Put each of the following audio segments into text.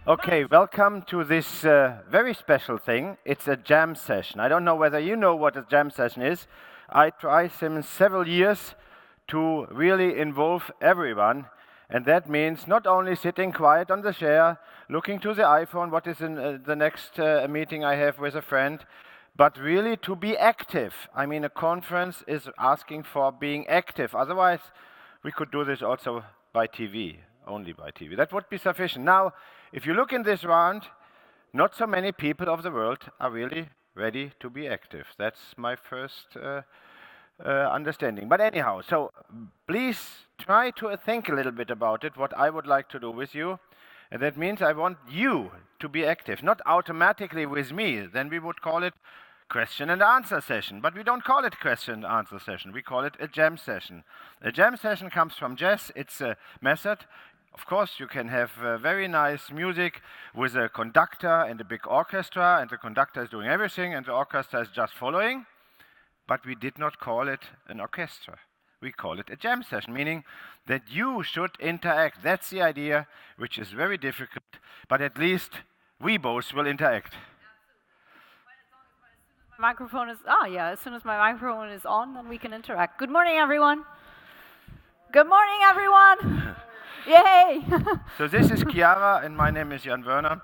Okay, welcome to this very special thing. It's a jam session. I don't know whether you know what a jam session is. I try since several years to really involve everyone, and that means not only sitting quiet on the chair, looking to the iPhone, what is in the next meeting I have with a friend, but really to be active. I mean, a conference is asking for being active. Otherwise, we could do this also by TV, only by TV. That would be sufficient. Now, if you look in this round, not so many people of the world are really ready to be active. That's my first understanding. But anyhow, so please try to think a little bit about it, what I would like to do with you. And that means I want you to be active, not automatically with me. Then we would call it question and answer session. But we don't call it question and answer session. We call it a jam session. A jam session comes from jazz. It's a method. Of course, you can have very nice music with a conductor and a big orchestra, and the conductor is doing everything, and the orchestra is just following. But we did not call it an orchestra. We call it a jam session, meaning that you should interact. That's the idea, which is very difficult, but at least we both will interact. Microphone is, as soon as my microphone is on, then we can interact. Good morning, everyone. Good morning, everyone. Yay! So this is Chiara, and my name is Jan Werner.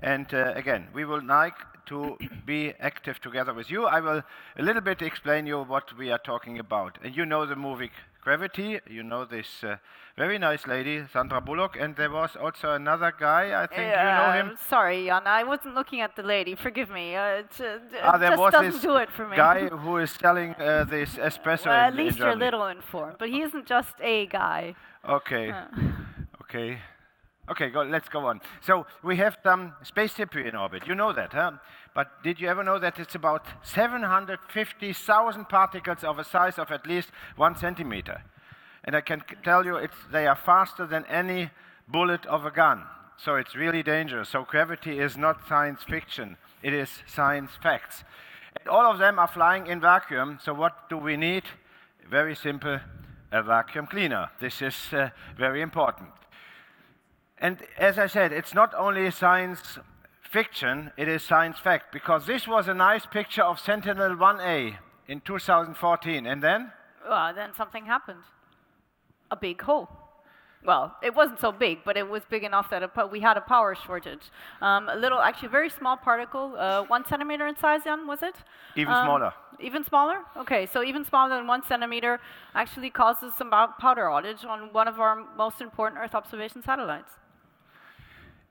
And again, we would like to be active together with you. I will a little bit explain you what we are talking about. And you know the movie Gravity. You know this very nice lady, Sandra Bullock. And there was also another guy, I think you know him. Sorry, Jan, I wasn't looking at the lady. Forgive me. There just was doesn't this do it for me. guy who is selling this espresso Well, at in least you're a Germany. little informed, but he isn't just a guy. Okay. Okay, let's go on. So we have some space debris in orbit. You know that, huh? But did you ever know that it's about 750,000 particles of a size of at least 1 centimeter? And I can tell you they are faster than any bullet of a gun. So it's really dangerous. So gravity is not science fiction. It is science facts. And all of them are flying in vacuum. So what do we need? Very simple, a vacuum cleaner. This is very important. And as I said, it's not only science fiction, it is science fact, because this was a nice picture of Sentinel-1A in 2014, and then? Well, then something happened. A big hole. Well, it wasn't so big, but it was big enough that we had a power shortage. A little, actually very small particle, 1 centimeter in size, Jan, was it? Even smaller. Even smaller? Okay, so even smaller than 1 centimeter actually causes some powder outage on one of our most important Earth observation satellites.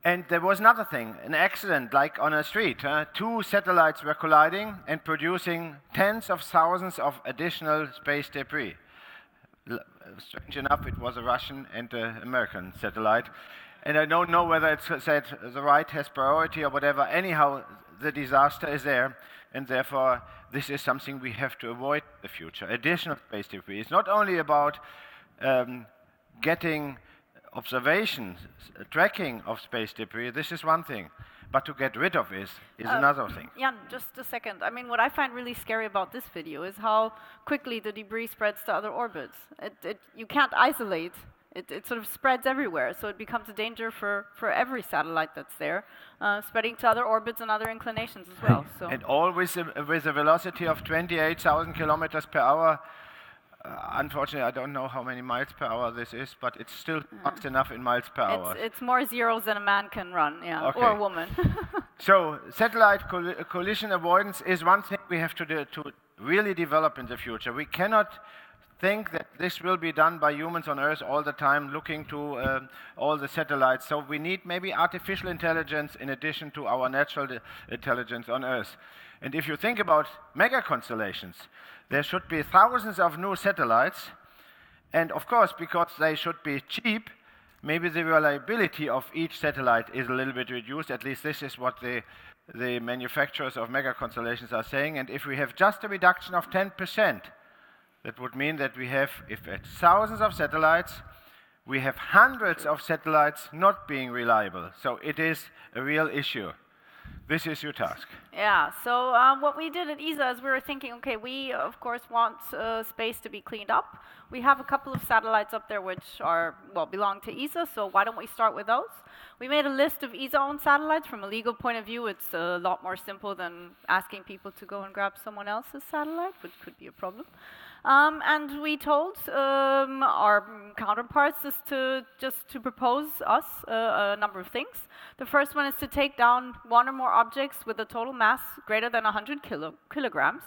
And there was another thing, an accident, like on a street. 2 satellites were colliding and producing tens of thousands of additional space debris. Strange enough, it was a Russian and an American satellite. And I don't know whether it's said the right has priority or whatever. Anyhow, the disaster is there, and therefore this is something we have to avoid in the future. Additional space debris. It's not only about getting observations, tracking of space debris. This is one thing, but to get rid of it is another thing. Jan, just a second. I mean, what I find really scary about this video is how quickly the debris spreads to other orbits. You can't isolate. It sort of spreads everywhere, so it becomes a danger for every satellite that's there, spreading to other orbits and other inclinations as well. So. And all with a velocity of 28,000 kilometers per hour. Unfortunately, I don't know how many miles per hour this is, but it's still fast enough in miles per hour. It's more zeros than a man can run, yeah, okay. Or a woman. So satellite collision avoidance is one thing we have to really develop in the future. We cannot think that this will be done by humans on Earth all the time, looking to all the satellites. So we need maybe artificial intelligence in addition to our natural intelligence on Earth. And if you think about mega constellations, there should be thousands of new satellites. And of course, because they should be cheap, maybe the reliability of each satellite is a little bit reduced. At least this is what the manufacturers of mega constellations are saying. And if we have just a reduction of 10%, that would mean that we have, if at thousands of satellites, we have hundreds of satellites not being reliable. So it is a real issue. This is your task. Yeah, so what we did at ESA is we were thinking, okay, we of course want space to be cleaned up. We have a couple of satellites up there which are, well, belong to ESA, so why don't we start with those? We made a list of ESA-owned satellites. From a legal point of view, it's a lot more simple than asking people to go and grab someone else's satellite, which could be a problem. And we told our counterparts just to propose us a number of things. The first one is to take down one or more objects with a total mass greater than 100 kilograms.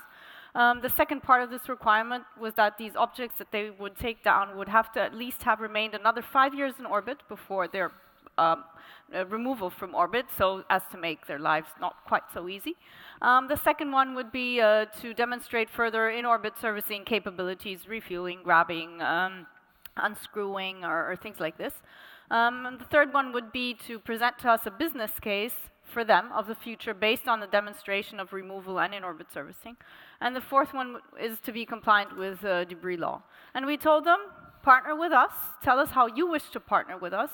The second part of this requirement was that these objects that they would take down would have to at least have remained another 5 years in orbit before their removal from orbit, so as to make their lives not quite so easy. The second one would be to demonstrate further in-orbit servicing capabilities, refueling, grabbing, unscrewing, or things like this. And the third one would be to present to us a business case for them of the future based on the demonstration of removal and in-orbit servicing. And the fourth one is to be compliant with debris law. And we told them, partner with us, tell us how you wish to partner with us,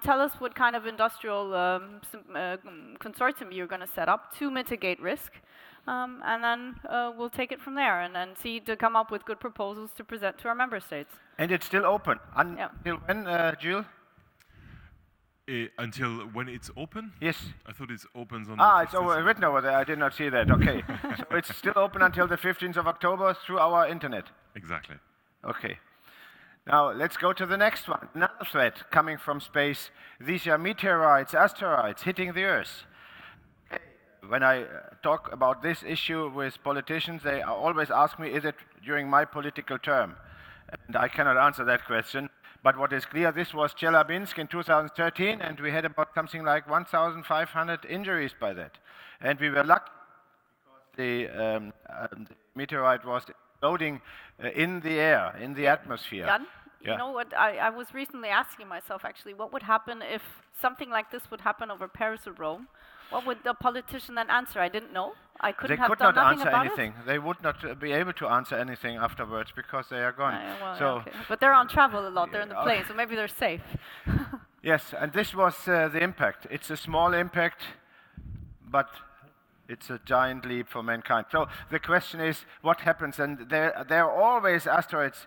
tell us what kind of industrial consortium you're going to set up to mitigate risk, and then we'll take it from there and then see to come up with good proposals to present to our member states. And it's still open until when, Jules? Until when it's open? Yes. I thought it opens on it's written over there. I did not see that. Okay. So it's still open until the 15th of October through our internet. Exactly. Okay. Now let's go to the next one. Another threat coming from space. These are meteorites, asteroids hitting the Earth. When I talk about this issue with politicians, they always ask me, is it during my political term? And I cannot answer that question. But what is clear, this was Chelyabinsk in 2013, and we had about something like 1,500 injuries by that. And we were lucky because the meteorite was exploding in the air, in the atmosphere. Jan, you know what, I was recently asking myself, actually, what would happen if something like this would happen over Paris or Rome? What would the politician then answer? I didn't know. I couldn't have done nothing about it. They could not answer anything. They would not be able to answer anything afterwards because they are gone. Okay. But they're on travel a lot. They're in the plane, so maybe they're safe. Yes, and this was the impact. It's a small impact, but it's a giant leap for mankind. So the question is, what happens? And there are always asteroids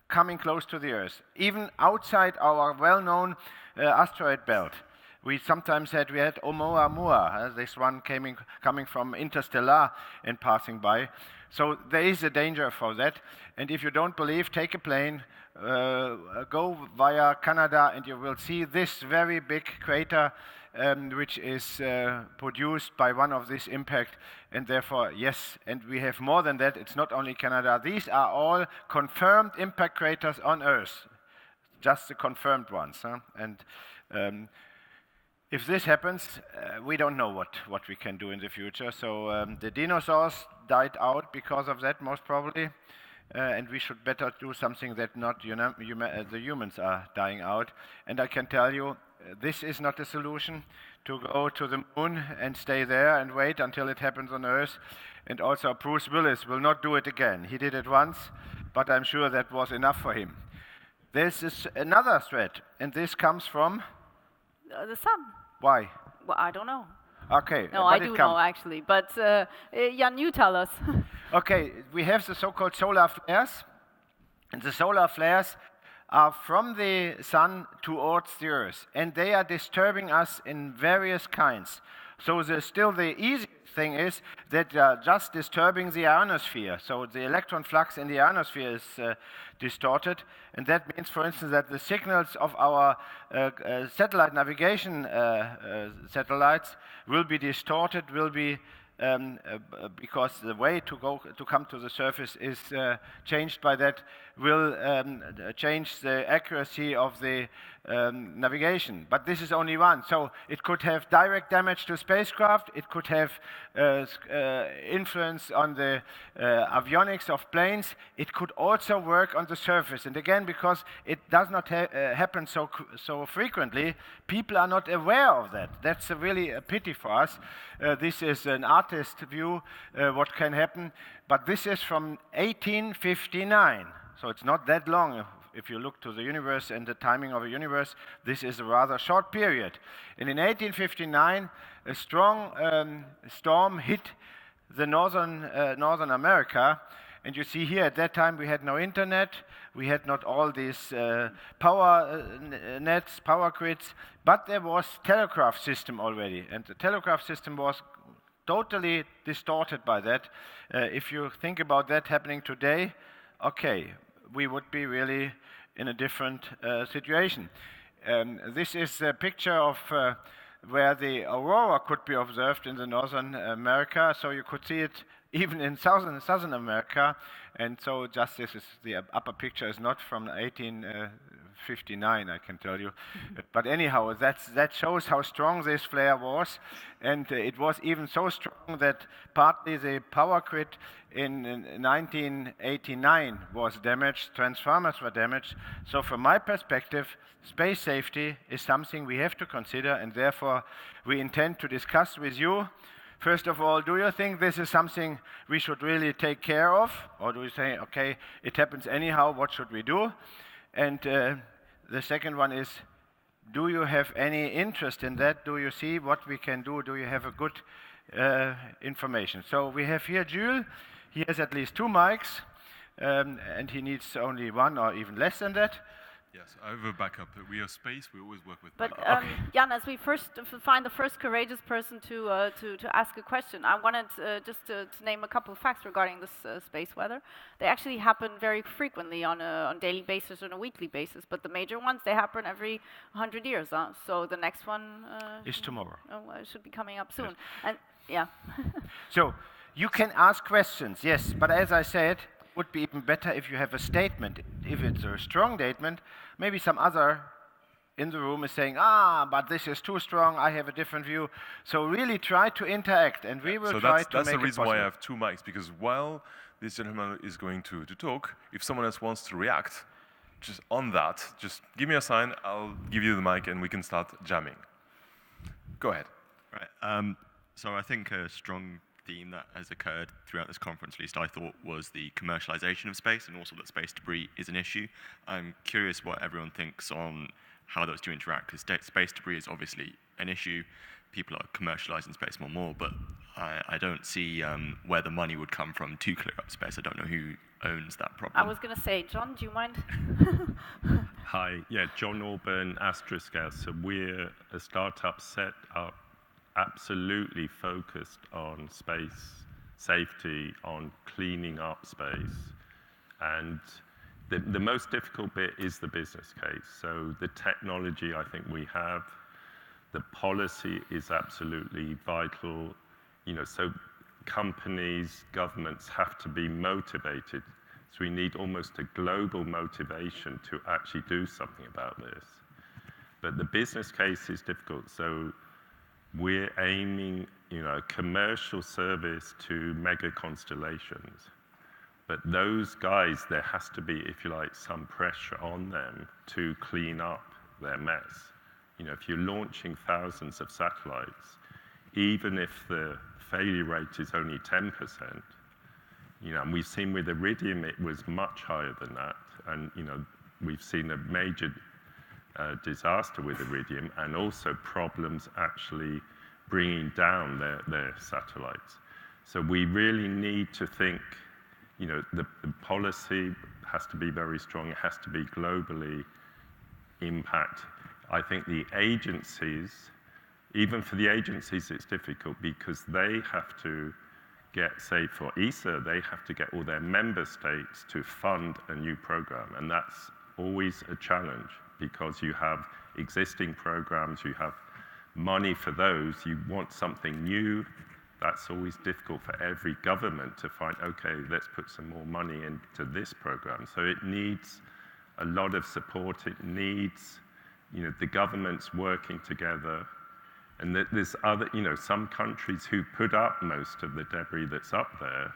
coming close to the Earth, even outside our well-known asteroid belt. We sometimes had Oumuamua, this one coming from interstellar and passing by. So there is a danger for that. And if you don't believe, take a plane, go via Canada, and you will see this very big crater, which is produced by one of this impact. And therefore, yes, and we have more than that. It's not only Canada. These are all confirmed impact craters on Earth, just the confirmed ones. And if this happens, we don't know what we can do in the future. So the dinosaurs died out because of that, most probably. And we should better do something that not the humans are dying out. And I can tell you, this is not a solution to go to the moon and stay there and wait until it happens on Earth. And also Bruce Willis will not do it again. He did it once, but I'm sure that was enough for him. This is another threat, and this comes from the sun. Why? Well, I don't know. Okay. No, I do know, actually. But Jan, you tell us. Okay, we have the so-called solar flares. And the solar flares are from the sun towards the Earth. And they are disturbing us in various kinds. So still the easy thing is that they are just disturbing the ionosphere. So the electron flux in the ionosphere is distorted. And that means, for instance, that the signals of our satellite navigation satellites will be distorted, will be because the way to come to the surface is changed by that, will change the accuracy of the navigation. But this is only one. So it could have direct damage to spacecraft. It could have influence on the avionics of planes. It could also work on the surface. And again, because it does not happen so frequently, people are not aware of that. That's really a pity for us. This is an artist view, what can happen. But this is from 1859. So it's not that long if you look to the universe and the timing of the universe, this is a rather short period. And in 1859, a strong storm hit the Northern America. And you see here, at that time, we had no internet, we had not all these power nets, power grids, but there was telegraph system already. And the telegraph system was totally distorted by that. If you think about that happening today, okay, we would be really in a different situation. This is a picture of where the aurora could be observed in the Northern America, so you could see it even in Southern America. And so just this is the upper picture is not from 1859, I can tell you. But anyhow, that shows how strong this flare was. And it was even so strong that partly the power grid in 1989 was damaged, transformers were damaged. So from my perspective, space safety is something we have to consider, and therefore we intend to discuss with you. First of all, do you think this is something we should really take care of? Or do we say, okay, it happens anyhow, what should we do? And the second one is, do you have any interest in that? Do you see what we can do? Do you have a good information? So we have here Jules. He has at least 2 mics, and he needs only 1 or even less than that. Yes, I have a backup. We are space. We always work with. But Okay. Jan, as we first find the first courageous person to ask a question, I wanted just to name a couple of facts regarding this space weather. They actually happen very frequently on a daily basis or on a weekly basis. But the major ones, they happen every 100 years. So the next one Is tomorrow. Should be coming up soon. And yeah. So you can ask questions, yes, but as I said, it would be even better if you have a statement. If it's a strong statement, maybe some other in the room is saying, but this is too strong, I have a different view. So really try to interact, and we will try to make it possible. That's the reason why I have 2 mics, because while this gentleman is going to talk, if someone else wants to react, just on that, just give me a sign, I'll give you the mic, and we can start jamming. Go ahead. Right. So I think a strong theme that has occurred throughout this conference, at least I thought, was the commercialization of space, and also that space debris is an issue. I'm curious what everyone thinks on how those two interact, because space debris is obviously an issue. People are commercializing space more and more, but I don't see where the money would come from to clear up space. I don't know who owns that problem. I was going to say, John, do you mind? Hi, yeah, John Auburn, Astroscale. So we're a startup set up absolutely focused on space safety, on cleaning up space. And the most difficult bit is the business case. So the technology I think we have, the policy is absolutely vital. So companies, governments have to be motivated. So we need almost a global motivation to actually do something about this. But the business case is difficult. So we're aiming, commercial service to mega constellations. But those guys, there has to be, if you like, some pressure on them to clean up their mess. If you're launching thousands of satellites, even if the failure rate is only 10%, and we've seen with Iridium it was much higher than that, and we've seen a major disaster with Iridium, and also problems actually bringing down their satellites. So we really need to think, the policy has to be very strong, it has to be globally impact. I think the agencies, even for the agencies it's difficult because they have to get, say for ESA, they have to get all their member states to fund a new program, and that's always a challenge because you have existing programs, you have money for those, you want something new. That's always difficult for every government to find, okay, let's put some more money into this program. So it needs a lot of support. It needs, the governments working together. And there's other, some countries who put up most of the debris that's up there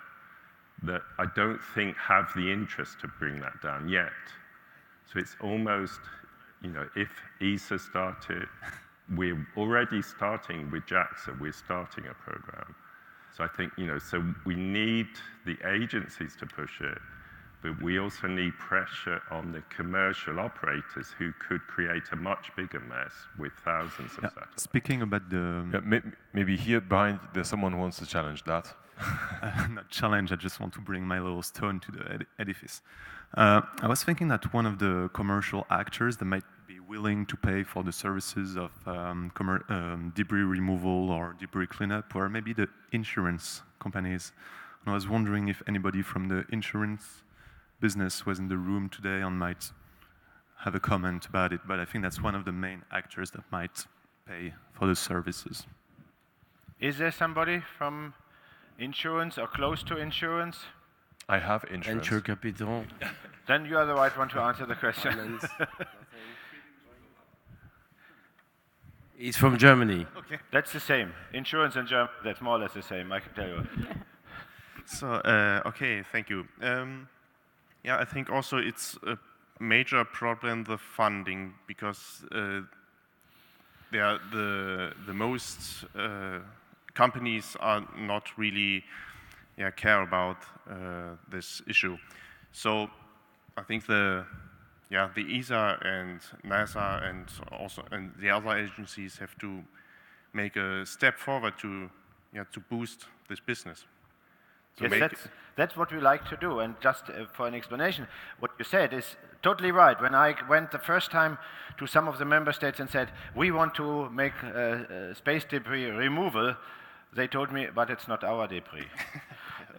that I don't think have the interest to bring that down yet. So it's almost, if ESA started, we're already starting with JAXA, we're starting a program. So I think, so we need the agencies to push it, but we also need pressure on the commercial operators who could create a much bigger mess with thousands of satellites. Speaking about the... Yeah, maybe here behind there's someone who wants to challenge that. Not challenge, I just want to bring my little stone to the edifice. I was thinking that one of the commercial actors that might be willing to pay for the services of debris removal or debris cleanup were maybe the insurance companies. And I was wondering if anybody from the insurance business was in the room today and might have a comment about it, but I think that's one of the main actors that might pay for the services. Is there somebody from insurance or close to insurance? I have insurance. Venture capital. Then you are the right one to answer the question. He's from Germany. Okay. That's the same. Insurance and Germany, that's more or less the same, I can tell you. So, okay, thank you. Yeah, I think also it's a major problem, the funding, because the most companies are not really care about this issue. So I think the ESA and NASA and the other agencies have to make a step forward to boost this business. Yes, that's what we like to do. And just for an explanation, what you said is totally right. When I went the first time to some of the member states and said, we want to make space debris removal, they told me, but it's not our debris.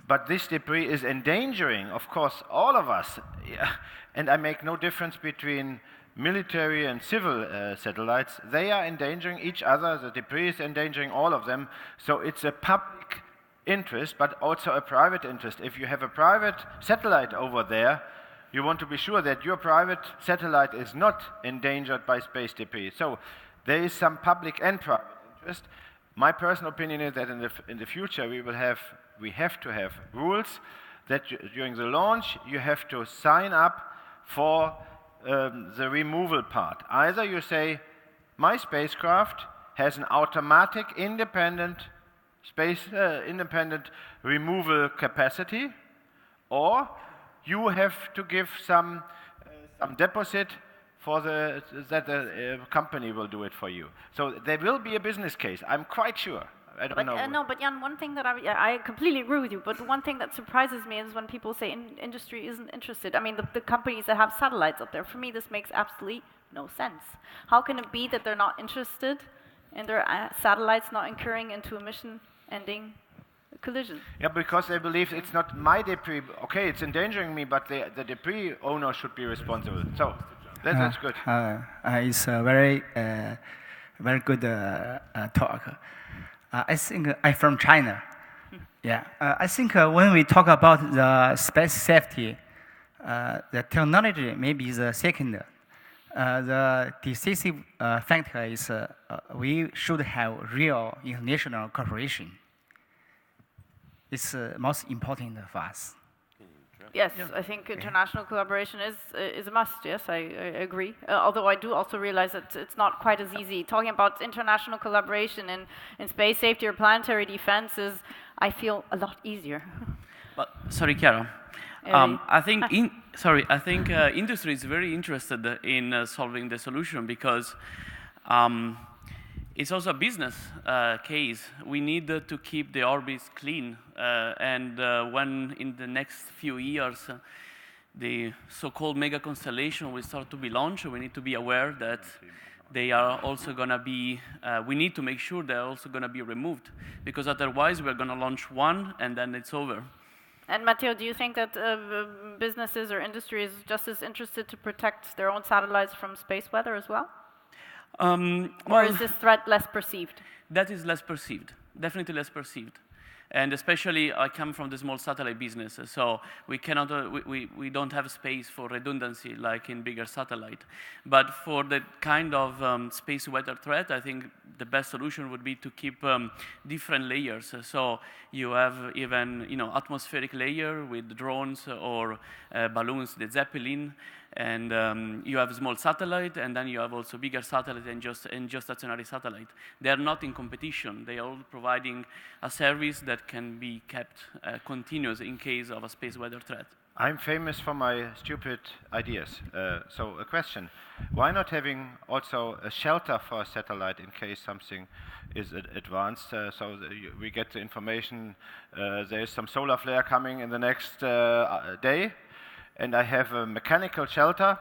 But this debris is endangering, of course, all of us. Yeah. And I make no difference between military and civil satellites. They are endangering each other. The debris is endangering all of them. So it's a public interest, but also a private interest. If you have a private satellite over there, you want to be sure that your private satellite is not endangered by space debris. So there is some public and private interest. My personal opinion is that in the future we have to have rules that during the launch you have to sign up for the removal part. Either you say, my spacecraft has an automatic independent removal capacity, or you have to give some deposit for that the company will do it for you. So there will be a business case, I'm quite sure. I don't know. No, but Jan, one thing that I completely agree with you, but one thing that surprises me is when people say industry isn't interested. I mean, the companies that have satellites up there, for me, this makes absolutely no sense. How can it be that they're not interested in their satellites not incurring into a mission-ending collision? Yeah, because they believe it's not my debris. Okay, it's endangering me, but the debris owner should be responsible. So that's good. It's a very good talk. I think I'm from China. Yeah, I think when we talk about the space safety, the technology may be the second. The decisive factor is we should have real international cooperation. It's most important for us. Yes, I think international collaboration is a must. Yes, I agree. Although I do also realize that it's not quite as easy. Talking about international collaboration in space safety or planetary defense is, I feel, a lot easier. But sorry, Chiara. I think industry is very interested in solving the solution because it's also a business case. We need to keep the orbits clean, and when in the next few years the so-called mega constellation will start to be launched, we need to be aware that they are also going to be, we need to make sure they're also going to be removed, because otherwise we're going to launch one and then it's over. And Matteo, do you think that businesses or industry is just as interested to protect their own satellites from space weather as well? Or is this threat less perceived? That is less perceived, definitely less perceived. And especially, I come from the small satellite business, so we cannot, we don't have space for redundancy like in bigger satellite. But for the kind of space weather threat, I think the best solution would be to keep different layers. So you have even, atmospheric layer with drones or balloons, the Zeppelin, and you have a small satellite, and then you have also bigger satellite and just stationary satellite. They are not in competition. They are all providing a service that can be kept continuous in case of a space weather threat. I'm famous for my stupid ideas. So a question: why not having also a shelter for a satellite in case something is advanced? So we get the information. There is some solar flare coming in the next day, and I have a mechanical shelter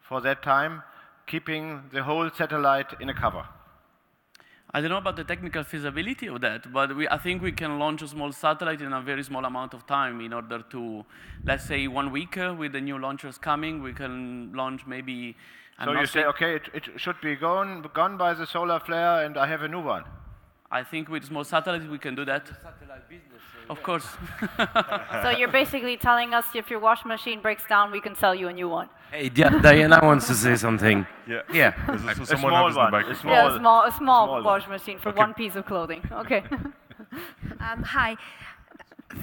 for that time, keeping the whole satellite in a cover. I don't know about the technical feasibility of that, but I think we can launch a small satellite in a very small amount of time in order to, let's say, 1 week with the new launchers coming, we can launch maybe... So you say, okay, it should be gone by the solar flare and I have a new one. I think with small satellites we can do that. Satellite business. Of course. So you're basically telling us if your washing machine breaks down, we can sell you a new one. Hey, Diana wants to say something. Yeah. Yeah. There's also A someone small who's in the one. back. A small one. washing machine for Okay. one piece of clothing. Okay. Hi.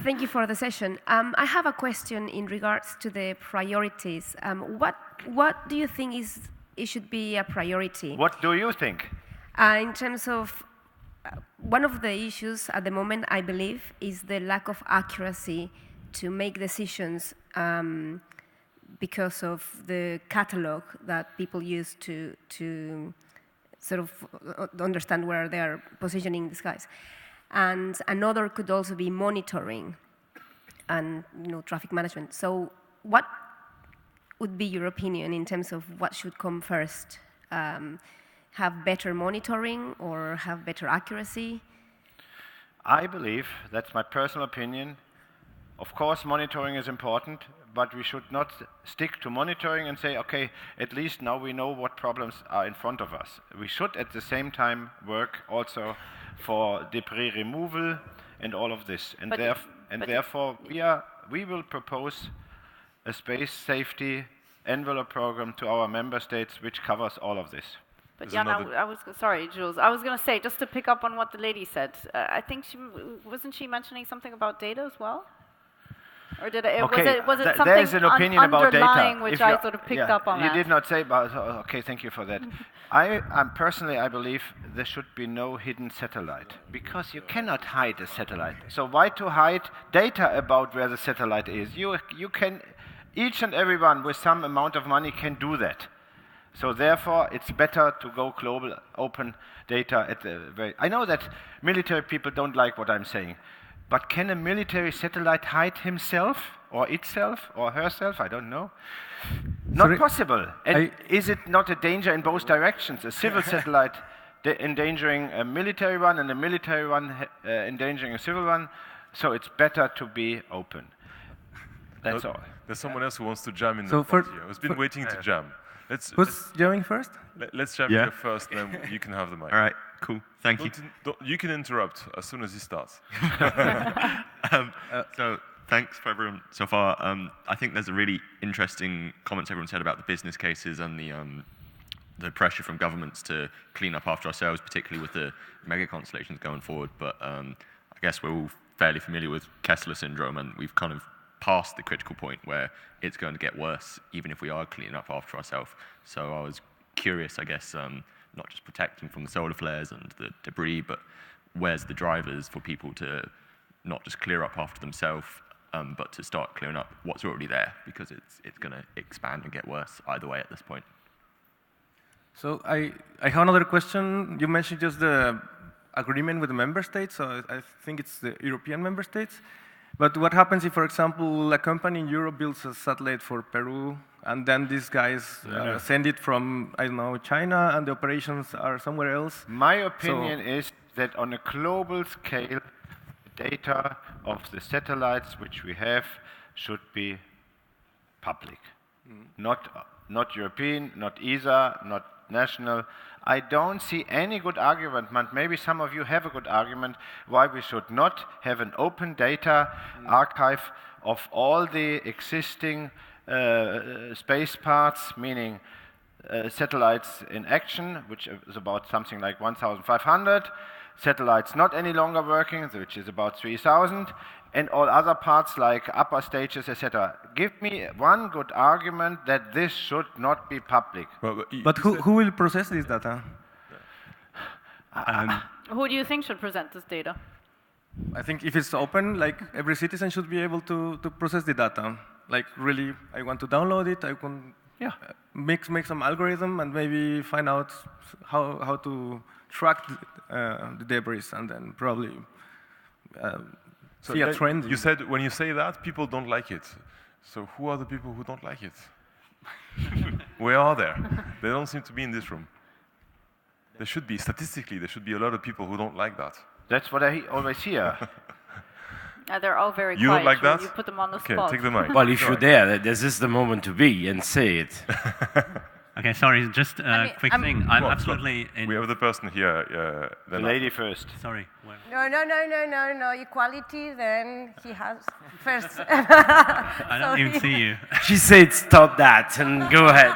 Thank you for the session. I have a question in regards to the priorities. What do you think it should be a priority? What do you think? In terms of one of the issues at the moment, I believe, is the lack of accuracy to make decisions because of the catalog that people use to sort of understand where they are positioning the skies. And another could also be monitoring and traffic management. So what would be your opinion in terms of what should come first? Have better monitoring or have better accuracy? I believe, that's my personal opinion, of course monitoring is important, but we should not stick to monitoring and say, okay, at least now we know what problems are in front of us. We should at the same time work also for debris removal and all of this. And, therefore we will propose a space safety envelope program to our member states which covers all of this. But Jan, sorry, Jules. I was going to say, just to pick up on what the lady said, I think wasn't she mentioning something about data as well? Or was it something there's an opinion about data, which I sort of picked up on you that? did not say about, okay, thank you for that. Personally, I believe there should be no hidden satellite, because you cannot hide a satellite. So why to hide data about where the satellite is? You can, each and everyone with some amount of money can do that. So therefore, it's better to go global, open data at the very... I know that military people don't like what I'm saying, but can a military satellite hide himself, or itself, or herself? I don't know. Not possible. And is it not a danger in both directions? A civil satellite endangering a military one, and a military one endangering a civil one? So it's better to be open. That's all. There's someone else who wants to jam in the front here. Who's been waiting to jam. Who's jamming first? Let's jam here first, then you can have the mic. All right, cool. Thank you. You can interrupt as soon as he starts. So thanks for everyone so far. I think there's a really interesting comments everyone said about the business cases and the pressure from governments to clean up after ourselves, particularly with the mega constellations going forward. But I guess we're all fairly familiar with Kessler syndrome, and we've kind of past the critical point where it's going to get worse, even if we are cleaning up after ourselves. So I was curious, I guess, not just protecting from the solar flares and the debris, but where's the drivers for people to not just clear up after themselves, but to start clearing up what's already there, because it's going to expand and get worse either way at this point. So I have another question. You mentioned just the agreement with the member states. So I think it's the European member states. But what happens if, for example, a company in Europe builds a satellite for Peru, and then these guys send it from, I don't know, China, and the operations are somewhere else? My opinion is that on a global scale, data of the satellites which we have should be public. Not European, not ESA, not national. I don't see any good argument, but maybe some of you have a good argument, why we should not have an open data archive of all the existing space parts, meaning satellites in action, which is about something like 1,500, satellites not any longer working, which is about 3,000, and all other parts like upper stages, etc. Give me one good argument that this should not be public. But who will process this data? Who do you think should present this data? I think if it's open, like every citizen should be able to process the data. Like really, I want to download it, I can make some algorithm and maybe find out how to track the debris and then probably see a trend. You said when you say that, people don't like it. So who are the people who don't like it? Where are they? They don't seem to be in this room. There should be, statistically, there should be a lot of people who don't like that. That's what I always hear. They're all very You quiet. don't like that? You put them on the Okay, spot. take the mic. Well, if you're there, this is the moment to be and say it. Okay, sorry, just a quick thing. I'm absolutely in. We have the person here. The lady first. Sorry. No, equality, then he has first. I don't even see you. She said stop that and go ahead.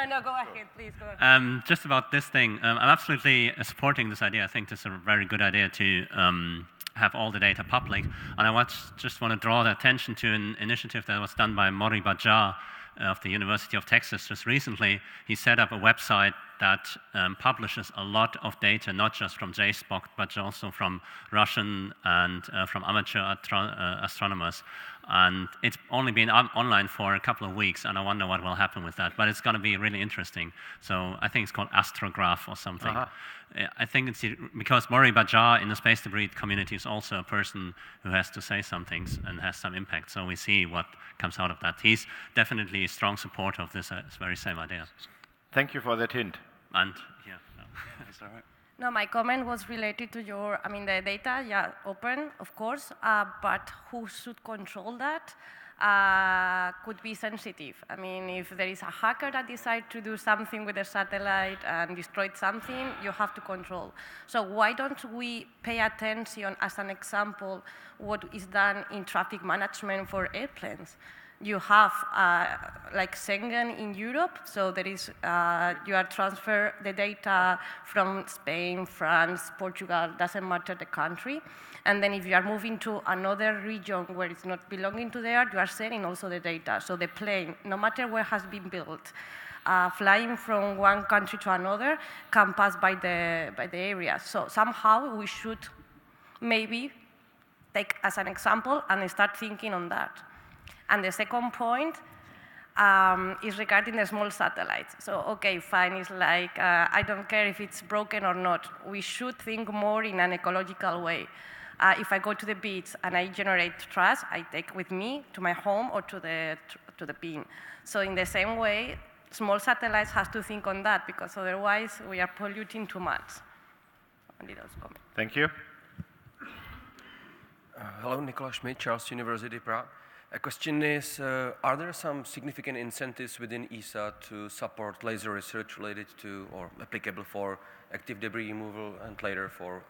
No, go ahead, please, go ahead. Just about this thing, I'm absolutely supporting this idea. I think this is a very good idea to have all the data public. And I just want to draw the attention to an initiative that was done by Mori Bajaj of the University of Texas just recently. He set up a website that publishes a lot of data, not just from JSPOC, but also from Russian and from amateur astronomers. And it's only been online for a couple of weeks, and I wonder what will happen with that. But it's going to be really interesting. So I think it's called Astrograph or something. I think it's because Mori Bajaj in the space debris community is also a person who has to say some things and has some impact. So we see what comes out of that. He's definitely a strong supporter of this very same idea. Thank you for that hint. And yeah, no, it's all right. No, my comment was related to your, the data, open, of course, but who should control that could be sensitive. I mean, if there is a hacker that decides to do something with a satellite and destroy something, you have to control. So why don't we pay attention, as an example, what is done in traffic management for airplanes? You have like Schengen in Europe, so there is you are transfer the data from Spain, France, Portugal, doesn't matter the country, and then if you are moving to another region where it's not belonging to there, you are sharing also the data. So the plane, no matter where it has been built, flying from one country to another can pass by the area. So somehow we should maybe take as an example and start thinking on that. And the second point is regarding the small satellites. So, okay, fine, it's like, I don't care if it's broken or not. We should think more in an ecological way. If I go to the beach and I generate trash, I take with me to my home or to the bin. So in the same way, small satellites have to think on that, because otherwise we are polluting too much. Only those comments. Thank you. Hello, Nicola Schmidt, Charles University, Prague. A question is, are there some significant incentives within ESA to support laser research related to or applicable for active debris removal and later for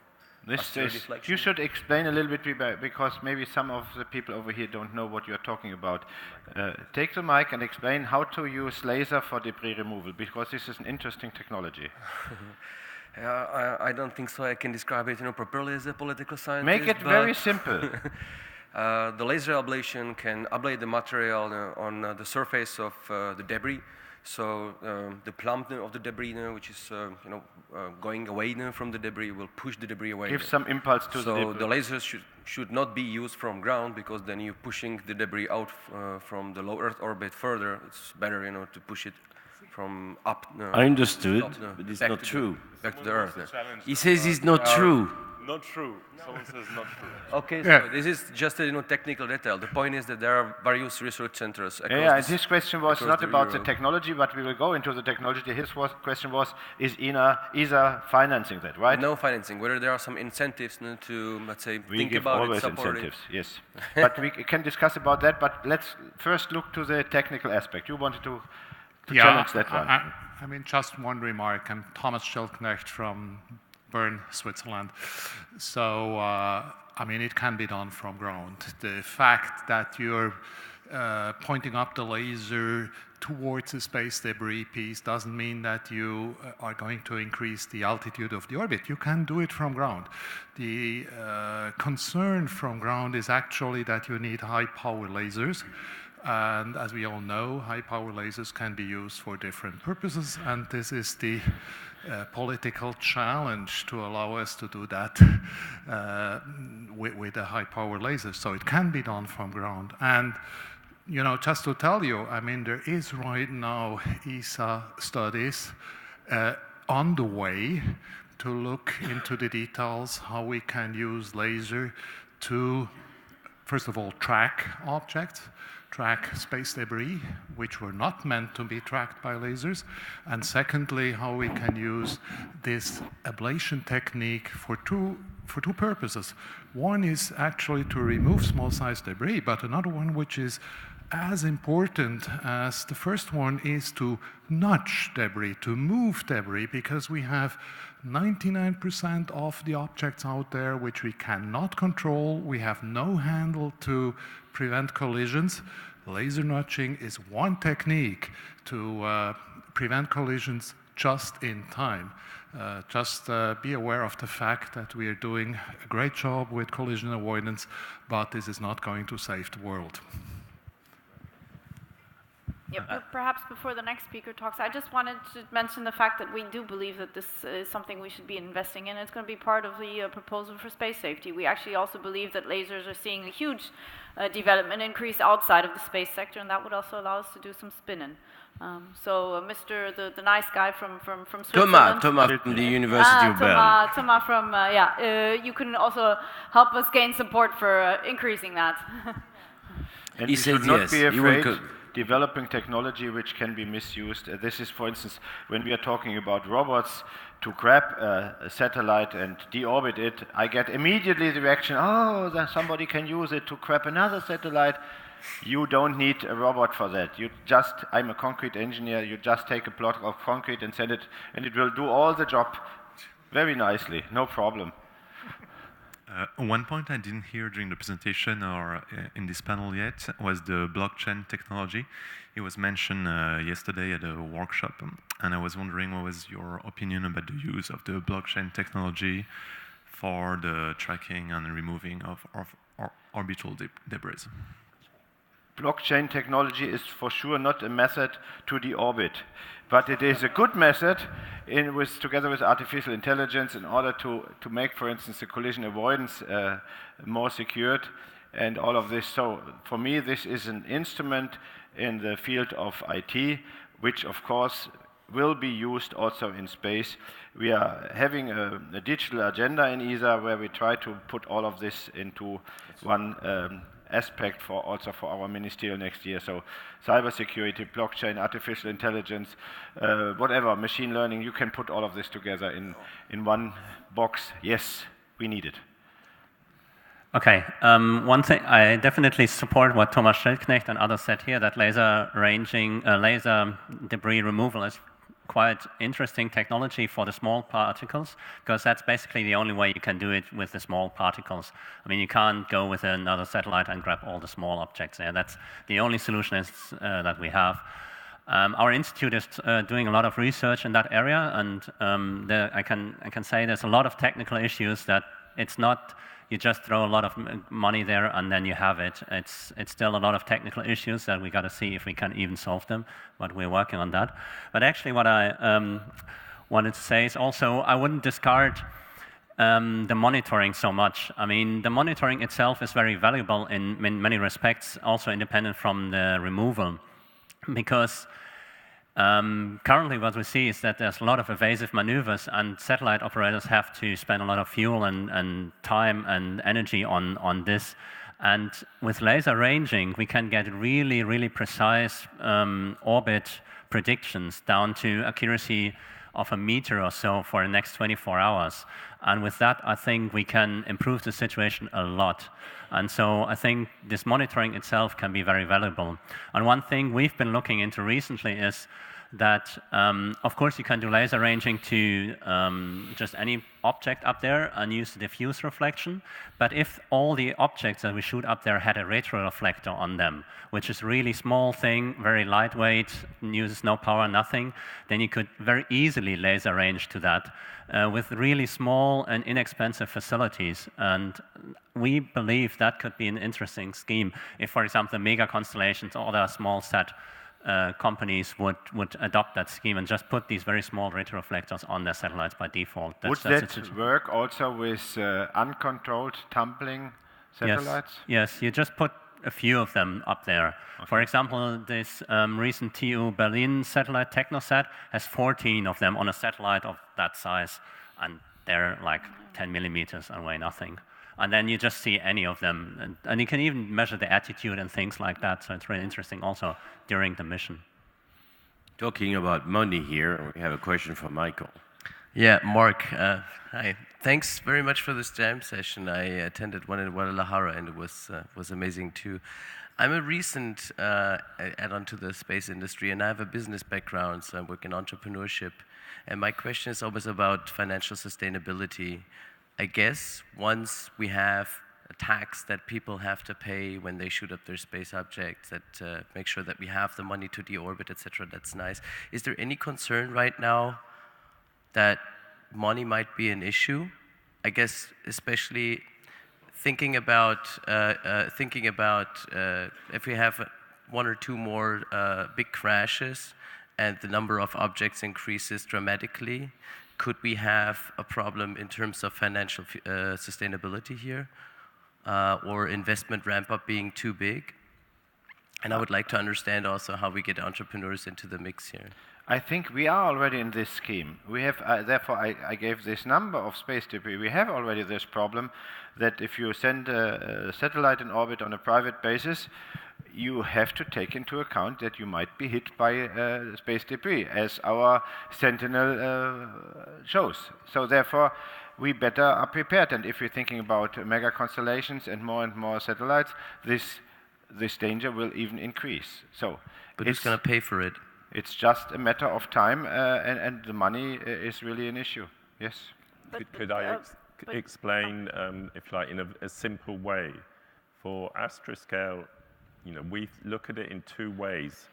deflection? You should explain a little bit, because maybe some of the people over here don't know what you're talking about. Take the mic and explain how to use laser for debris removal, because this is an interesting technology. I don't think so. I can describe it properly as a political scientist. Make it very simple. The laser ablation can ablate the material on the surface of the debris. So the plumb of the debris, which is going away from the debris, will push the debris away. Give some impulse to the debris. So the lasers should not be used from ground, because then you're pushing the debris out from the low Earth orbit further. It's better, to push it from up. I understood, but it's not true. Back to the Earth. He says it's not true. Not true. Someone says not true. Okay, so this is just a technical detail. The point is that there are various research centers across this question was not about the technology, but we will go into the technology. His question was, is ESA financing that, right? No financing. Whether there are some incentives to, let's say, we think give about always it, support incentives, it. yes. But we can discuss about that, but let's first look to the technical aspect. You wanted to challenge that one. I mean, just one remark. I'm Thomas Schildknecht from Bern, Switzerland. So, I mean, it can be done from ground. The fact that you're pointing up the laser towards a space debris piece doesn't mean that you are going to increase the altitude of the orbit. You can do it from ground. The concern from ground is actually that you need high power lasers. And as we all know, high-power lasers can be used for different purposes, and this is the political challenge to allow us to do that with a high-power laser. So it can be done from ground. And you know, just to tell you, I mean, there is right now ESA studies on the way to look into the details how we can use laser to, first of all, track objects, track space debris, which were not meant to be tracked by lasers, and secondly, how we can use this ablation technique for two purposes. One is actually to remove small-sized debris, but another one, which is as important as the first one, is to nudge debris, to move debris, because we have 99% of the objects out there which we cannot control. We have no handle to prevent collisions. Laser nudging is one technique to prevent collisions just in time. Just be aware of the fact that we are doing a great job with collision avoidance, but this is not going to save the world. Yep. Perhaps before the next speaker talks, I just wanted to mention the fact that we do believe that this is something we should be investing in. It's going to be part of the proposal for space safety. We actually also believe that lasers are seeing a huge development increase outside of the space sector, and that would also allow us to do some spinning. Mr. The nice guy from Switzerland. Thomas from the University of Bern. Thomas from, you can also help us gain support for increasing that. And he should not be afraid developing technology which can be misused. This is, for instance, when we are talking about robots to grab a satellite and deorbit it, I get immediately the reaction, oh, somebody can use it to grab another satellite. You don't need a robot for that. You just, I'm a concrete engineer, you just take a block of concrete and send it, and it will do all the job very nicely, no problem. One point I didn't hear during the presentation or in this panel yet was the blockchain technology. It was mentioned yesterday at a workshop, and I was wondering what was your opinion about the use of the blockchain technology for the tracking and removing of orbital debris. Blockchain technology is for sure not a method to deorbit, but it is a good method together with artificial intelligence in order to make, for instance, the collision avoidance more secured and all of this. So for me, this is an instrument in the field of IT, which of course will be used also in space. We are having a digital agenda in ESA where we try to put all of this into one aspect also for our ministerial next year. So cybersecurity, blockchain, artificial intelligence, whatever, machine learning, you can put all of this together in one box. Yes, we need it. Okay, one thing, I definitely support what Thomas Schildknecht and others said here, that laser debris removal is quite interesting technology for the small particles, because that's basically the only way you can do it with the small particles. I mean, you can't go with another satellite and grab all the small objects there. That's the only solution that we have. Our institute is doing a lot of research in that area, and I can say there's a lot of technical issues that it's not you just throw a lot of money there and then you have it. It's still a lot of technical issues that we got to see if we can even solve them, but we're working on that. But actually what I wanted to say is also I wouldn't discard the monitoring so much. I mean, the monitoring itself is very valuable in many respects, also independent from the removal, because currently what we see is that there's a lot of evasive maneuvers, and satellite operators have to spend a lot of fuel and time and energy on this. And with laser ranging, we can get really, really precise orbit predictions down to accuracy of a meter or so for the next 24 hours. And with that, I think we can improve the situation a lot. And so I think this monitoring itself can be very valuable. And one thing we've been looking into recently is that, of course, you can do laser ranging to just any object up there and use the diffuse reflection. But if all the objects that we shoot up there had a retroreflector on them, which is a really small thing, very lightweight, uses no power, nothing, then you could very easily laser range to that with really small and inexpensive facilities. And we believe that could be an interesting scheme if, for example, the mega constellations or other small set companies would adopt that scheme and just put these very small retroreflectors on their satellites by default. Would that work also with uncontrolled tumbling satellites? Yes, you just put a few of them up there. Okay. For example, this recent TU Berlin satellite, TechnoSat, has 14 of them on a satellite of that size, and they're like 10 millimeters and weigh nothing. And then you just see any of them. And you can even measure the attitude and things like that, so it's really interesting also during the mission. Talking about money here, we have a question from Michael. Yeah, Mark, hi. Thanks very much for this jam session. I attended one in Guadalajara, and it was amazing too. I'm a recent add-on to the space industry, and I have a business background, so I work in entrepreneurship. And my question is always about financial sustainability. I guess once we have a tax that people have to pay when they shoot up their space objects, that make sure that we have the money to deorbit, etc., that's nice. Is there any concern right now that money might be an issue? I guess especially thinking about if we have one or two more big crashes and the number of objects increases dramatically, could we have a problem in terms of financial sustainability here, or investment ramp-up being too big? And I would like to understand also how we get entrepreneurs into the mix here. I think we are already in this scheme. We have, therefore, I gave this number of space debris. We have already this problem that if you send a satellite in orbit on a private basis, you have to take into account that you might be hit by space debris, as our Sentinel shows. So therefore, we better are prepared. And if you're thinking about mega constellations and more satellites, this danger will even increase. So, but who's going to pay for it? It's just a matter of time, and the money is really an issue. Yes. Could I explain, if you like, in a simple way? For astroscale, we look at it in two ways.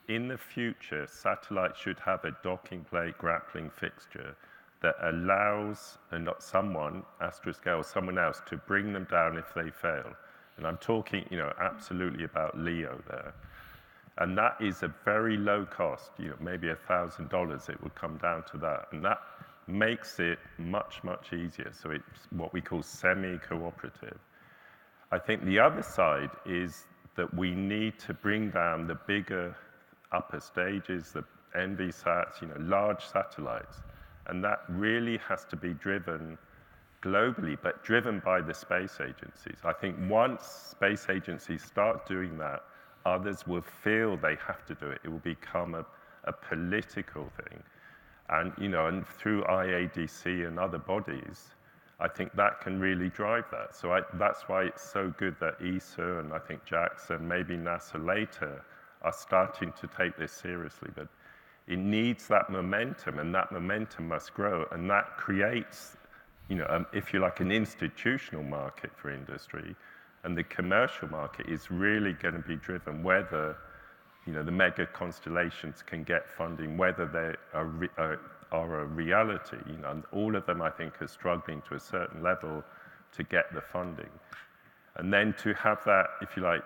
In the future, satellites should have a docking plate grappling fixture that allows someone, astroscale, or someone else, to bring them down if they fail. And I'm talking, absolutely about LEO there. And that is a very low cost, maybe $1,000, it would come down to that. And that makes it much, much easier. So it's what we call semi-cooperative. I think the other side is that we need to bring down the bigger upper stages, the NVSATs, large satellites. And that really has to be driven globally, but driven by the space agencies. I think once space agencies start doing that, others will feel they have to do it. It will become a political thing. And, and through IADC and other bodies, I think that can really drive that. So that's why it's so good that ESA and I think JAXA and maybe NASA later are starting to take this seriously. But it needs that momentum, and that momentum must grow. And that creates, if you like, an institutional market for industry. And the commercial market is really going to be driven whether, the mega constellations can get funding, whether they are a reality. And all of them, I think, are struggling to a certain level to get the funding. And then to have that, if you like,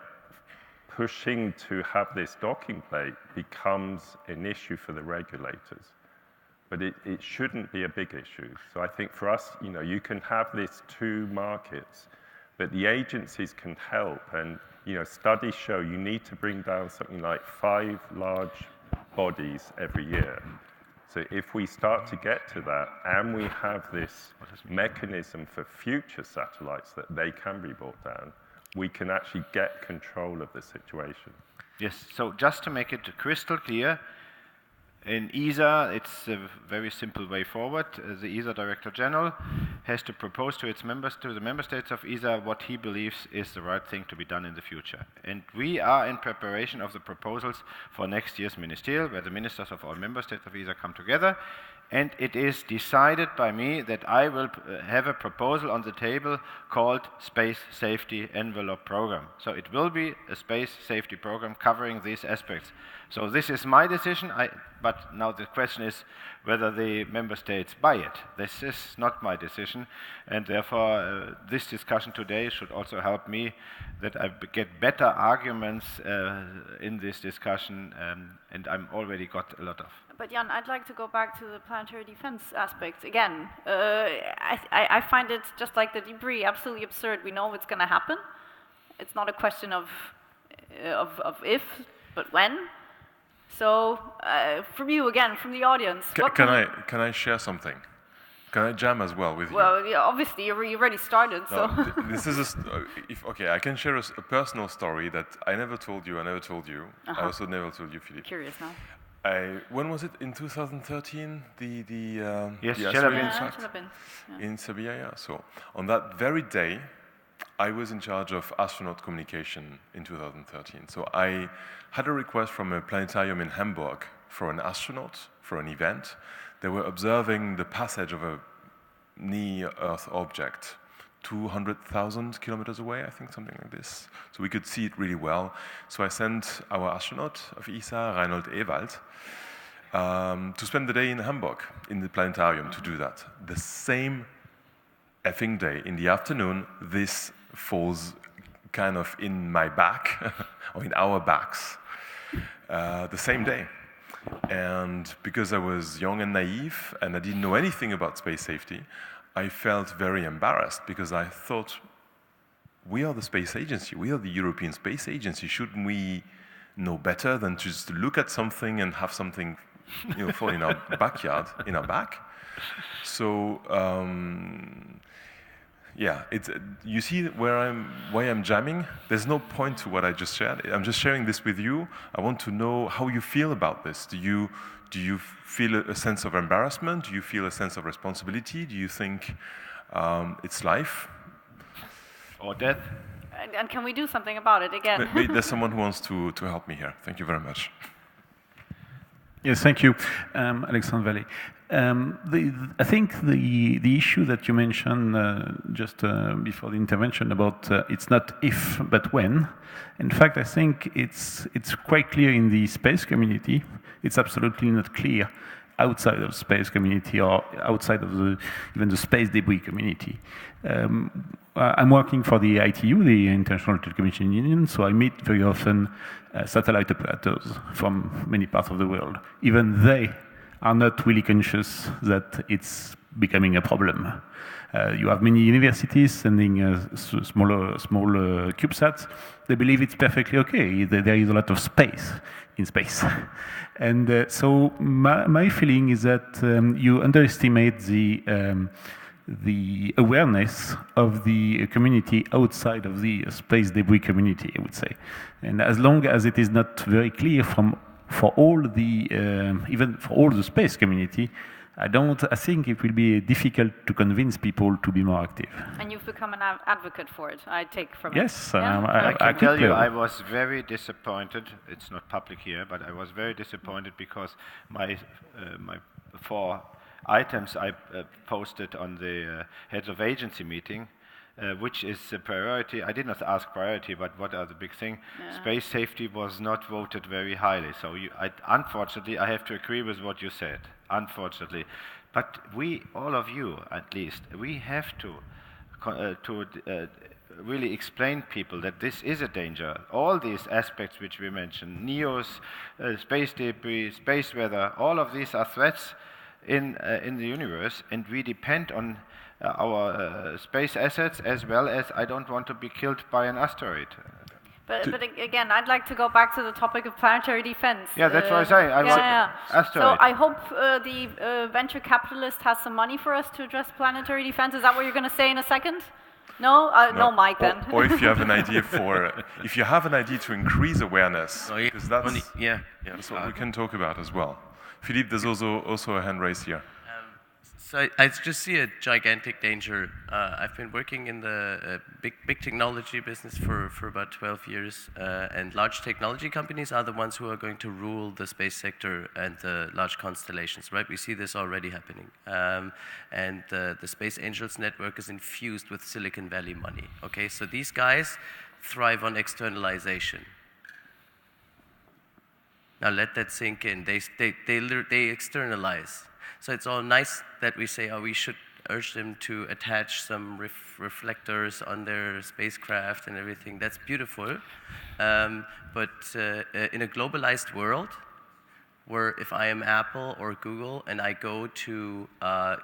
pushing to have this docking plate becomes an issue for the regulators. But it shouldn't be a big issue. So I think for us, you can have these two markets, but the agencies can help. And studies show you need to bring down something like 5 large bodies every year. So if we start to get to that, and we have this mechanism for future satellites that they can be brought down, we can actually get control of the situation. Yes, so just to make it crystal clear, In ESA, it's a very simple way forward. The ESA Director General has to propose to its members, to the member states of ESA, what he believes is the right thing to be done in the future. And we are in preparation of the proposals for next year's ministerial, where the ministers of all member states of ESA come together. And it is decided by me that I will have a proposal on the table called Space Safety Envelope Program. So it will be a space safety program covering these aspects. So this is my decision, but now the question is whether the member states buy it. This is not my decision, and therefore this discussion today should also help me that I get better arguments in this discussion, and I'm already got a lot of. But Jan, I'd like to go back to the planetary defense aspect again. I find it, just like the debris, absolutely absurd. We know it's going to happen. It's not a question of if, but when. So, from you again, from the audience, can I share something? Can I jam as well with you? Well, yeah, obviously you already started. No, so this is okay. I can share a personal story that I never told you. I never told you. I also never told you, Philippe. Curious now. When was it? In 2013, yes, in Sevilla. Yeah. So on that very day, I was in charge of astronaut communication in 2013. So I had a request from a planetarium in Hamburg for an astronaut for an event. They were observing the passage of a near-Earth object 200,000 kilometers away, I think, something like this. So we could see it really well. So I sent our astronaut of ESA, Reinhold Ewald, to spend the day in Hamburg, in the planetarium, to do that. The same effing day, in the afternoon, this falls kind of in my back, or in our backs, the same day. And because I was young and naive, and I didn't know anything about space safety, I felt very embarrassed because I thought, we are the space agency, we are the European Space Agency. Shouldn't we know better than just to look at something and have something fall in our backyard, in our back? So, yeah, you see why I'm jamming? There's no point to what I just shared. I'm just sharing this with you. I want to know how you feel about this. Do you feel a sense of embarrassment? Do you feel a sense of responsibility? Do you think it's life? Or death? And can we do something about it again? Maybe there's someone who wants to help me here. Thank you very much. Yes, thank you, Alexandre Vallée. I think the issue that you mentioned just before the intervention about it's not if, but when. In fact, I think it's quite clear in the space community. It's absolutely not clear outside of the space community or outside of even the space debris community. I'm working for the ITU, the International Telecommunication Union, so I meet very often satellite operators from many parts of the world. Even they are not really conscious that it's becoming a problem. You have many universities sending smaller CubeSats. They believe it's perfectly okay. There is a lot of space in space. And so my feeling is that you underestimate the awareness of the community outside of the space debris community, I would say. And as long as it is not very clear for all the even for all the space community, I think it will be difficult to convince people to be more active. And you've become an advocate for it, I take from yes, it. Yes, I can tell you I was very disappointed. It's not public here, but I was very disappointed because my 4 items I posted on the heads of agency meeting, which is a priority. I did not ask priority, but what are the big things? Yeah. Space safety was not voted very highly. So unfortunately, I have to agree with what you said, unfortunately. But we, all of you at least, we have to really explain people that this is a danger. All these aspects which we mentioned, NEOs, space debris, space weather, all of these are threats in the universe, and we depend on our space assets as well as I don't want to be killed by an asteroid. But again, I'd like to go back to the topic of planetary defense. Yeah, that's what I say. Asteroid. So I hope the venture capitalist has some money for us to address planetary defense. Is that what you're going to say in a second? No? No, Mike, then. Or if you have an idea if you have an idea to increase awareness, because that's what we can talk about as well. Philippe, there's also a hand raised here. So I just see a gigantic danger. I've been working in the big technology business for about 12 years, and large technology companies are the ones who are going to rule the space sector and the large constellations, right? We see this already happening. And the Space Angels network is infused with Silicon Valley money, okay? So these guys thrive on externalization. Now let that sink in. They externalize. So it's all nice that we say, oh, we should urge them to attach some reflectors on their spacecraft and everything. That's beautiful. But in a globalized world, where if I am Apple or Google and I go to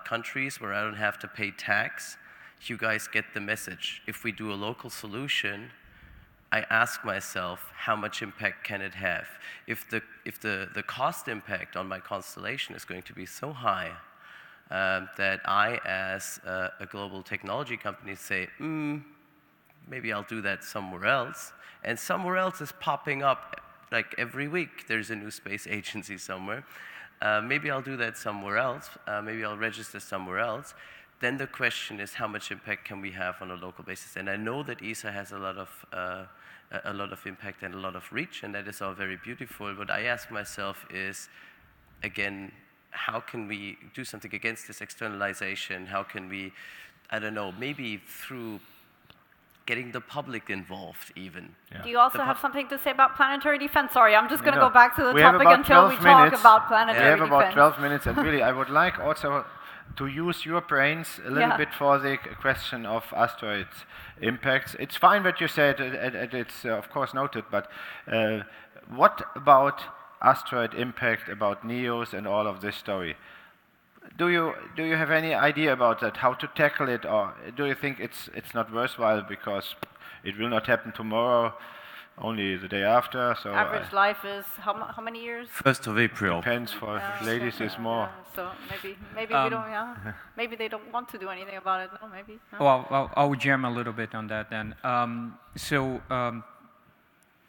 countries where I don't have to pay tax, you guys get the message. If we do a local solution, I ask myself, how much impact can it have? If the cost impact on my constellation is going to be so high that I, as a global technology company, say, maybe I'll do that somewhere else. And somewhere else is popping up, like every week there's a new space agency somewhere. Maybe I'll do that somewhere else. Maybe I'll register somewhere else. Then the question is, how much impact can we have on a local basis? And I know that ESA has a lot of impact and a lot of reach, and that is all very beautiful. What I ask myself is, again, how can we do something against this externalization? How can we, I don't know, maybe through getting the public involved even. Yeah. Do you also have something to say about planetary defense? Sorry, I'm just going to go back to the we topic until we talk about planetary defense. We have about 12 minutes, and really I would like also to use your brains a little bit for the question of asteroid impacts. It's fine what you said, and it's of course noted, but what about asteroid impact, about NEOs and all of this story? Do you have any idea about that, how to tackle it, or do you think it's not worthwhile because it will not happen tomorrow, only the day after? So average life is how many years? 1st of April. Depends for ladies is more. So maybe we don't. Maybe they don't want to do anything about it. No, maybe. No? Well, I'll jam a little bit on that then.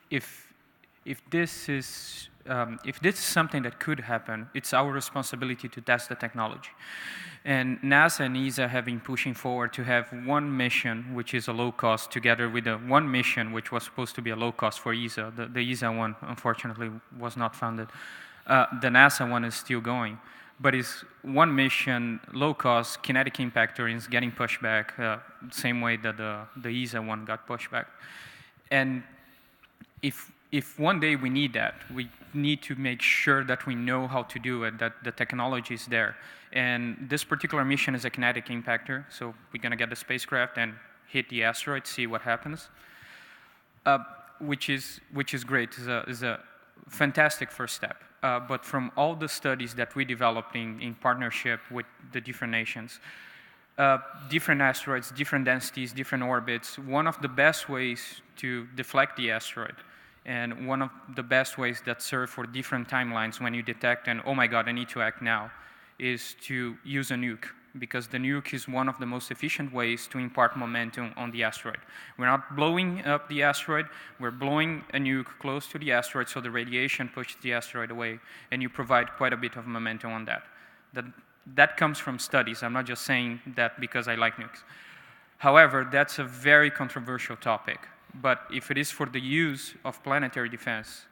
If this is something that could happen, it's our responsibility to test the technology. And NASA and ESA have been pushing forward to have one mission, which is a low cost, together with one mission, which was supposed to be a low cost for ESA. The ESA one, unfortunately, was not funded. The NASA one is still going. But it's one mission, low cost, kinetic impactor is getting pushed back, same way that the ESA one got pushed back. And if one day we need that, we need to make sure that we know how to do it, that the technology is there. And this particular mission is a kinetic impactor, so we're going to get the spacecraft and hit the asteroid, see what happens, which is great. Is a fantastic first step. But from all the studies that we developed in partnership with the different nations, different asteroids, different densities, different orbits, one of the best ways to deflect the asteroid, and one of the best ways that serve for different timelines when you detect and, oh my God, I need to act now, is to use a nuke, because the nuke is one of the most efficient ways to impart momentum on the asteroid. We're not blowing up the asteroid, we're blowing a nuke close to the asteroid so the radiation pushes the asteroid away, and you provide quite a bit of momentum on that. That comes from studies. I'm not just saying that because I like nukes. However, that's a very controversial topic. But if it is for the use of planetary defense,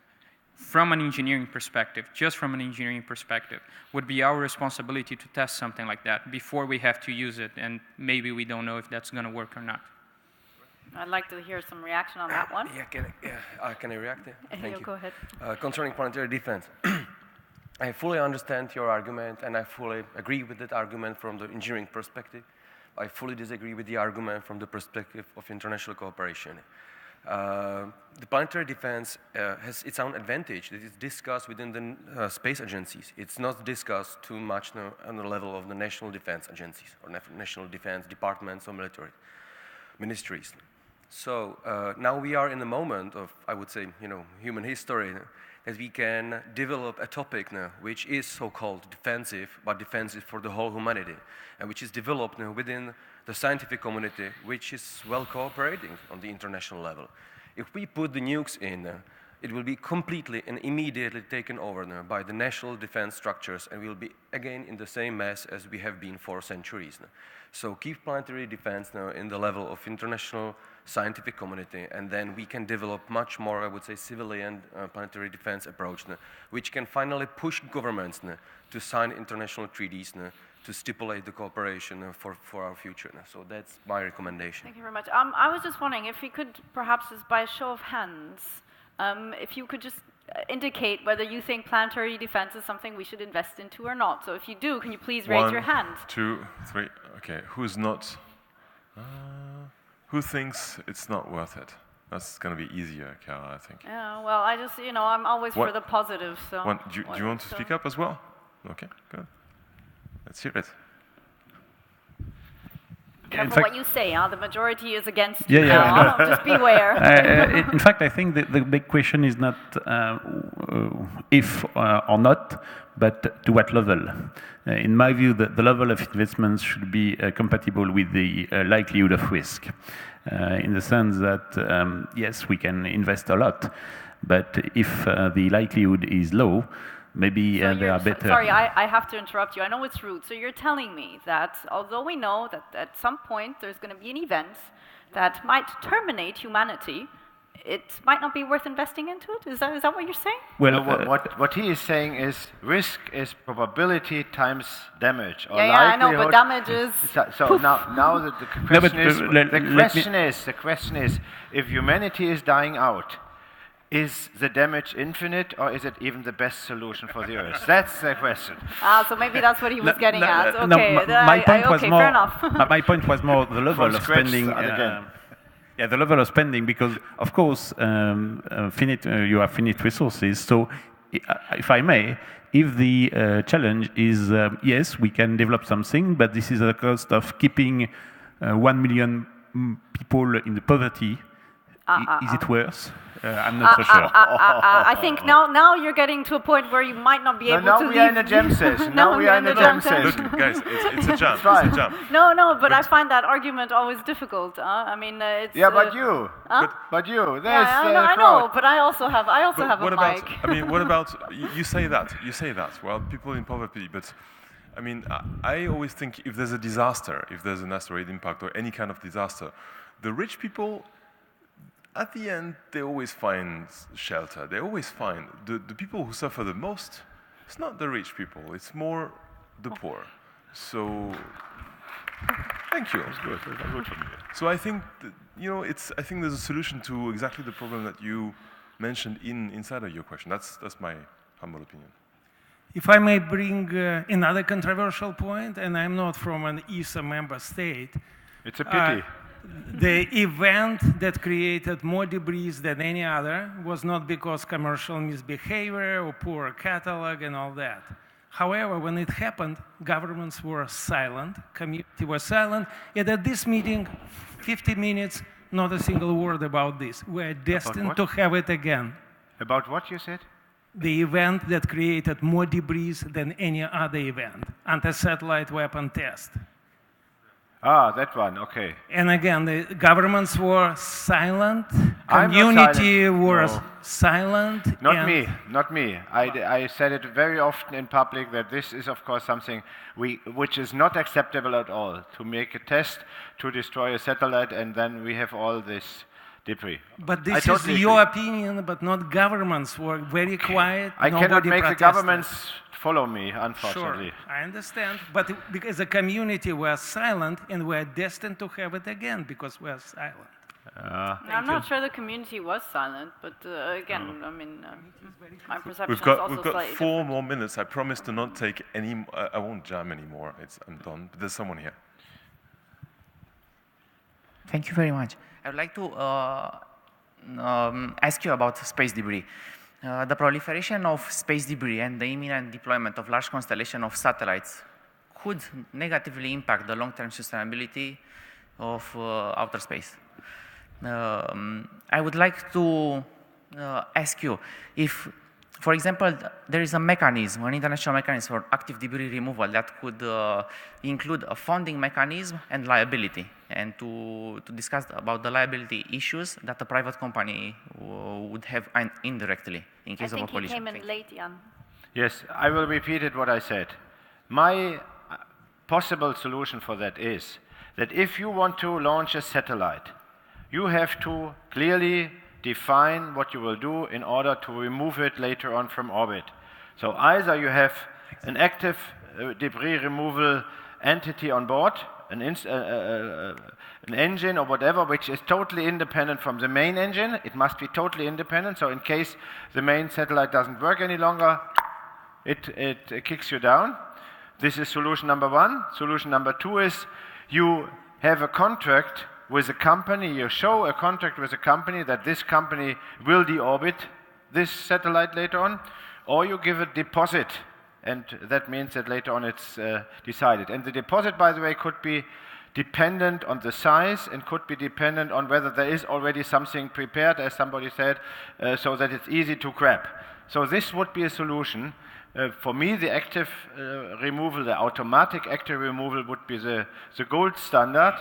from an engineering perspective, just from an engineering perspective, would be our responsibility to test something like that before we have to use it, and maybe we don't know if that's going to work or not. I'd like to hear some reaction on that one. Can I react? Thank you. Go ahead. Concerning planetary defense, I fully understand your argument, and I fully agree with that argument from the engineering perspective. I fully disagree with the argument from the perspective of international cooperation. The planetary defense has its own advantage. It is discussed within the space agencies. It's not discussed too much on the level of the national defense agencies or national defense departments or military ministries. So now we are in the moment of, I would say, human history, that we can develop a topic now which is so-called defensive, but defensive for the whole humanity, and which is developed now within the scientific community, which is well cooperating on the international level. If we put the nukes in, it will be completely and immediately taken over by the national defense structures, and we'll be again in the same mess as we have been for centuries. So keep planetary defense now in the level of international scientific community, and then we can develop much more, I would say, civilian planetary defense approach, which can finally push governments to sign international treaties to stipulate the cooperation for our future. So that's my recommendation. Thank you very much. I was just wondering if we could perhaps, just by a show of hands, if you could just indicate whether you think planetary defense is something we should invest into or not. So if you do, can you please raise your hand? 1, 2, 3. Okay, who's not? Who thinks it's not worth it? That's going to be easier, Kara, I think. Yeah, well, I just, I'm always for the positive, so... Do you want to speak up as well? Okay, good. Let's hear it. Careful what you say, the majority is against you now. Just beware. In fact, I think the big question is not if or not, but to what level. In my view, the level of investments should be compatible with the likelihood of risk, in the sense that, yes, we can invest a lot, but if the likelihood is low, maybe they are better. Sorry, I have to interrupt you. I know it's rude. So you're telling me that although we know that at some point there's going to be an event that might terminate humanity, it might not be worth investing into it? Is that what you're saying? Well, no, what he is saying is risk is probability times damage. Or I know, but damage is... So now the question is, if humanity is dying out, is the damage infinite, or is it even the best solution for the Earth? That's the question. So maybe that's what he was getting at. Okay, my point was more, fair enough. my point was more the level of spending. Yeah, the level of spending, because of course you have finite resources. So, if I may, if the challenge is yes, we can develop something, but this is at the cost of keeping 1 million people in the poverty. Is it worse? I'm not so sure. I think now you're getting to a point where you might not be able to. Now we are in a jam session. Now we are in a jam session. Look, guys, it's a jam. Right. It's a jam. No, but I find that argument always difficult. I mean, it's. Yeah, but you. But you. There's I know, but I also have a about, mic. I mean, what about you say that? You say that. Well, people in poverty, but. I mean, I always think if there's a disaster, if there's an asteroid impact or any kind of disaster, the rich people, at the end, they always find shelter. They always find the people who suffer the most. It's not the rich people. It's more the poor. So, thank you. That's good. That's good for me. So I think I think there's a solution to exactly the problem that you mentioned inside of your question. That's my humble opinion. If I may bring another controversial point, and I'm not from an ESA member state. It's a pity. The event that created more debris than any other was not because commercial misbehavior or poor catalog and all that. However, when it happened, governments were silent, community was silent, and at this meeting, 50 minutes, not a single word about this. We're destined to have it again. About what you said? The event that created more debris than any other event, anti-satellite weapon test. Ah, that one, okay. And again, the governments were silent, community was silent. Not me. I said it very often in public that this is, of course, something which is not acceptable at all, to make a test to destroy a satellite and then we have all this debris. But this is your opinion, but not governments were very quiet. I cannot make the governments follow me, unfortunately. Sure, I understand. But because the community was silent and we're destined to have it again because we're silent. I'm not sure the community was silent, but again, I mean, my perception we've is also got slightly 4 more minutes. I promise to not take any. I won't jam anymore. I'm done. But there's someone here. Thank you very much. I would like to ask you about space debris. The proliferation of space debris and the imminent deployment of large constellation of satellites could negatively impact the long-term sustainability of outer space. I would like to ask you if for example, there is a mechanism, an international mechanism for active debris removal that could include a funding mechanism and liability, and to discuss about the liability issues that a private company would have indirectly in case of a collision. I think he came in late, Jan. Yes, I will repeat it what I said. My possible solution for that is that if you want to launch a satellite, you have to clearly define what you will do in order to remove it later on from orbit. So either you have an active debris removal entity on board, an engine or whatever, which is totally independent from the main engine. It must be totally independent, so in case the main satellite doesn't work any longer, it kicks you down. This is solution number one. Solution number two is you have a contract with a company, you show a contract with a company that this company will deorbit this satellite later on, or you give a deposit, and that means that later on it's decided. And the deposit, by the way, could be dependent on the size and could be dependent on whether there is already something prepared, as somebody said, so that it's easy to grab. So this would be a solution. For me, the active removal, the automatic active removal would be the gold standard.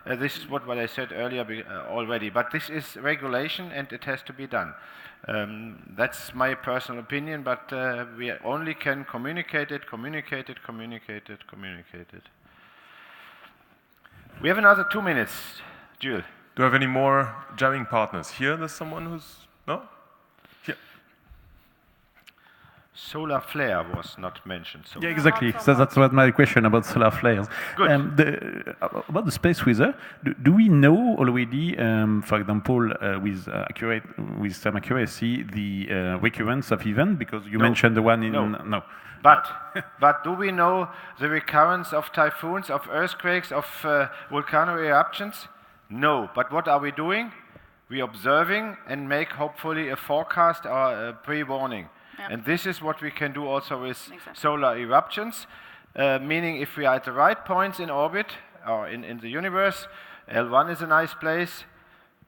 This is what I said earlier already, but this is regulation and it has to be done. That's my personal opinion, but we only can communicate it. We have another 2 minutes. Jules. Do you have any more jamming partners? Here, there's someone who's... No? Here. Solar flare was not mentioned. So yeah, exactly. So that's what my question about solar flares. Good. About the space weather, do we know already, for example, with some accuracy, the recurrence of event? Because you mentioned the one in... No. But do we know the recurrence of typhoons, of earthquakes, of volcano eruptions? No. But what are we doing? We're observing and make hopefully a forecast or a pre-warning. Yep. And this is what we can do also with solar eruptions, meaning if we are at the right points in orbit or in the universe, L1 is a nice place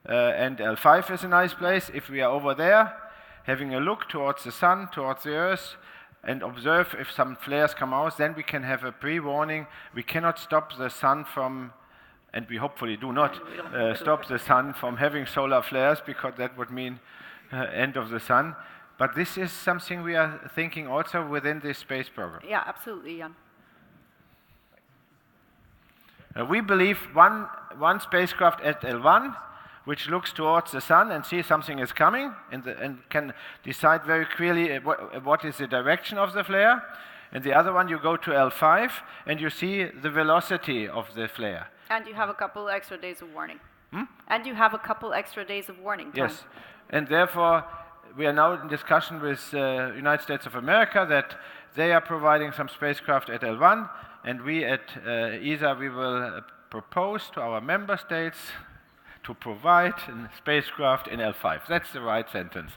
and L5 is a nice place. If we are over there, having a look towards the sun, towards the earth, and observe if some flares come out, then we can have a pre-warning. We cannot stop the sun from, and we hopefully do not stop the sun from having solar flares, because that would mean end of the sun. But this is something we are thinking also within this space program. Yeah, absolutely, Jan. We believe one spacecraft at L1, which looks towards the sun and sees something is coming and can decide very clearly what is the direction of the flare. And the other one, you go to L5 and you see the velocity of the flare. And you have a couple extra days of warning. And you have a couple extra days of warning time. Yes, and therefore we are now in discussion with United States of America that they are providing some spacecraft at L1, and we at ESA, we will propose to our member states to provide a spacecraft in L5. That's the right sentence.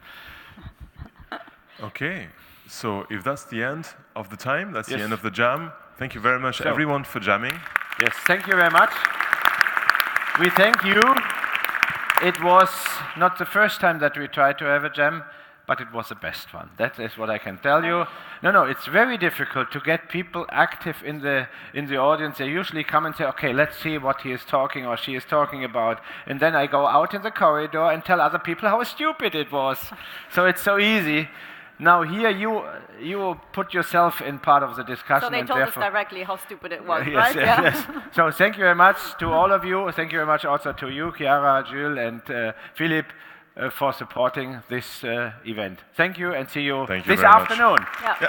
Okay, so if that's the end of the time, that's the end of the jam. Thank you very much, everyone, for jamming. Yes, thank you very much. We thank you. It was not the first time that we tried to have a jam, but it was the best one. That is what I can tell you. No, it's very difficult to get people active in the audience. They usually come and say, okay, let's see what he is talking or she is talking about. And then I go out in the corridor and tell other people how stupid it was. So it's so easy. Now here you put yourself in part of the discussion. So they told us directly how stupid it was, yes, right? Yes. So thank you very much to all of you. Thank you very much also to you, Chiara, Jules, and Philip, for supporting this event. Thank you, and see you this afternoon. Yeah.